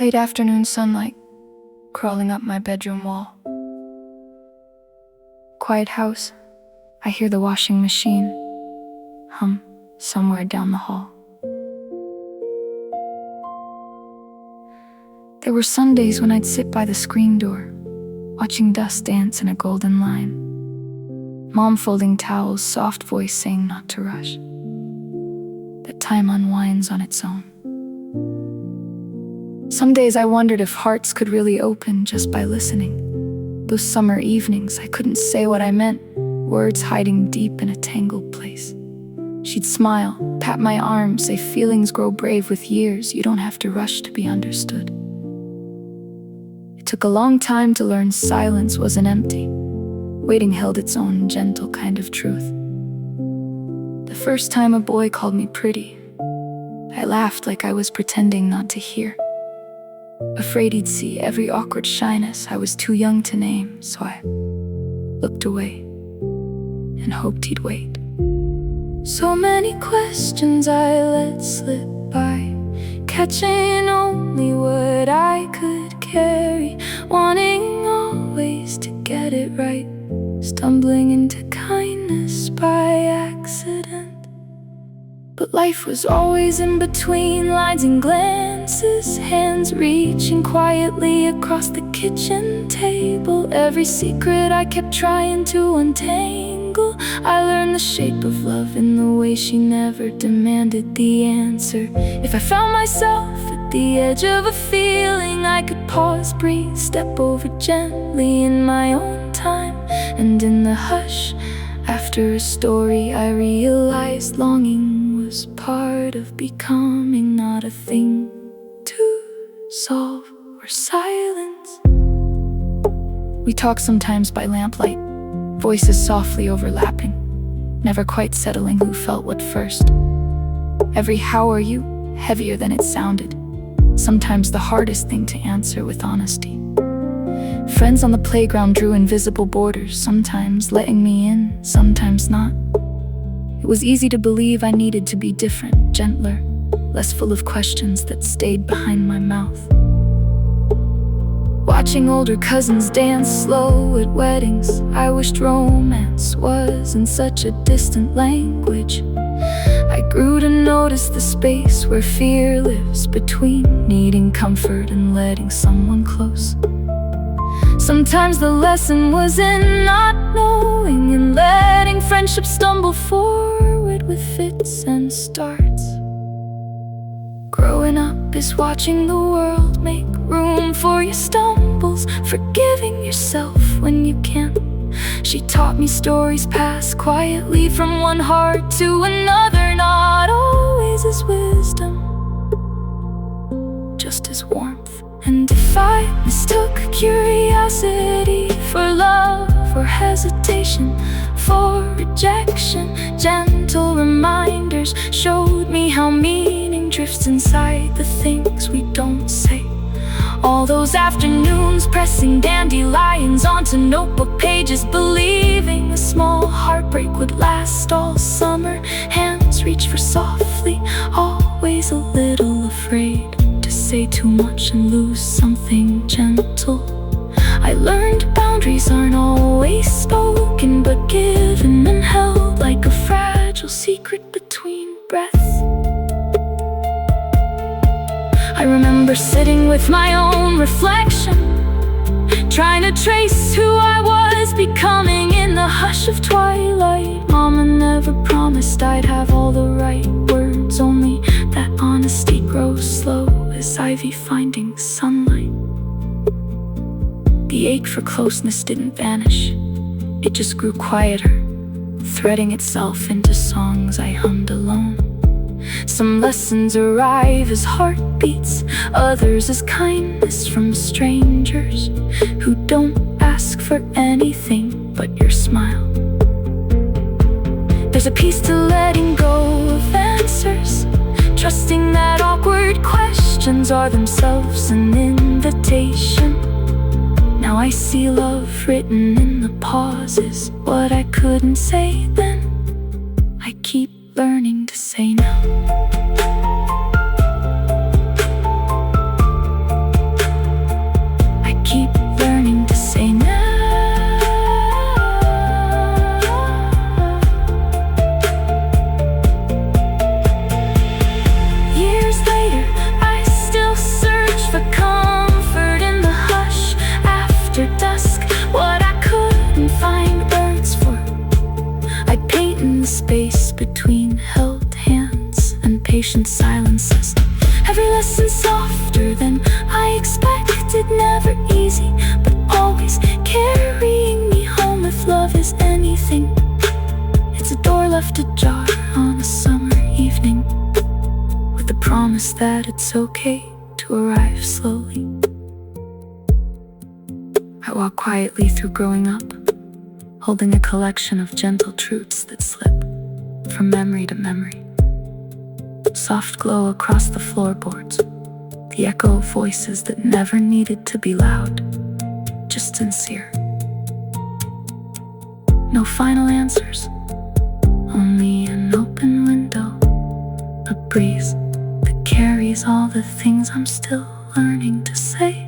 Late afternoon sunlight crawling up my bedroom wall. Quiet house, I hear the washing machine hum somewhere down the hall. There were Sundays when I'd sit by the screen door, watching dust dance in a golden line. Mom folding towels, soft voice saying not to rush, that time unwinds on its own. Some days I wondered if hearts could really open just by listening. Those summer evenings, I couldn't say what I meant, words hiding deep in a tangled place. She'd smile, pat my arm, say feelings grow brave with years, you don't have to rush to be understood. It took a long time to learn silence wasn't empty. Waiting held its own gentle kind of truth. The first time a boy called me pretty, I laughed like I was pretending not to hear. Afraid he'd see every awkward shyness I was too young to name, so I looked away and hoped he'd wait. So many questions I let slip by, catching only what I could carry, wanting always to get it right, stumbling into kindness by accident. But life was always in between lines and glances, hands reaching quietly across the kitchen table. Every secret I kept trying to untangle, I learned the shape of love in the way she never demanded the answer. If I found myself at the edge of a feeling, I could pause, breathe, step over gently in my own time. And in the hush, after a story, I realized longing was part of becoming, not a thing to solve or silence. We talk sometimes by lamplight, voices softly overlapping, never quite settling who felt what first. Every "how are you?" heavier than it sounded, sometimes the hardest thing to answer with honesty. Friends on the playground drew invisible borders, sometimes letting me in, sometimes not. It was easy to believe I needed to be different, gentler, less full of questions that stayed behind my mouth. Watching older cousins dance slow at weddings, I wished romance was in such a distant language. I grew to notice the space where fear lives between needing comfort and letting someone close. Sometimes the lesson was in not knowing and letting friendship stumble forward with fits and starts. Growing up is watching the world make room for your stumbles, forgiving yourself when you can't. She taught me stories pass quietly from one heart to another, not always as wisdom, just as warmth. And if I mistook curiosity for love, or hesitation for rejection, gentle reminders showed me how meaning drifts inside the things we don't say. All those afternoons pressing dandelions onto notebook pages, believing a small heartbreak would last all summer. Hands reach for softly, always a little afraid to say too much and lose something gentle. I learned boundaries aren't always spoken, but given and held like a fragile secret between breaths. I remember sitting with my own reflection, trying to trace who I was becoming in the hush of twilight. Mama never promised I'd have all the right words, only that honesty grows slow as ivy finding sunlight. The ache for closeness didn't vanish, it just grew quieter, threading itself into songs I hummed alone. Some lessons arrive as heartbeats, others as kindness from strangers who don't ask for anything but your smile. There's a peace to letting go of answers, trusting that awkward questions are themselves an invitation. Now I see love written in the pauses, what I couldn't say then, I keep learning to say now. patient silences. Every lesson softer than I expected, never easy, but always carrying me home. If love is anything, it's a door left ajar on a summer evening, with the promise that it's okay to arrive slowly. I walk quietly through growing up, holding a collection of gentle truths that slip from memory to memory. Soft glow across the floorboards, the echo of voices that never needed to be loud, just sincere. No final answers, only an open window, a breeze that carries all the things I'm still learning to say.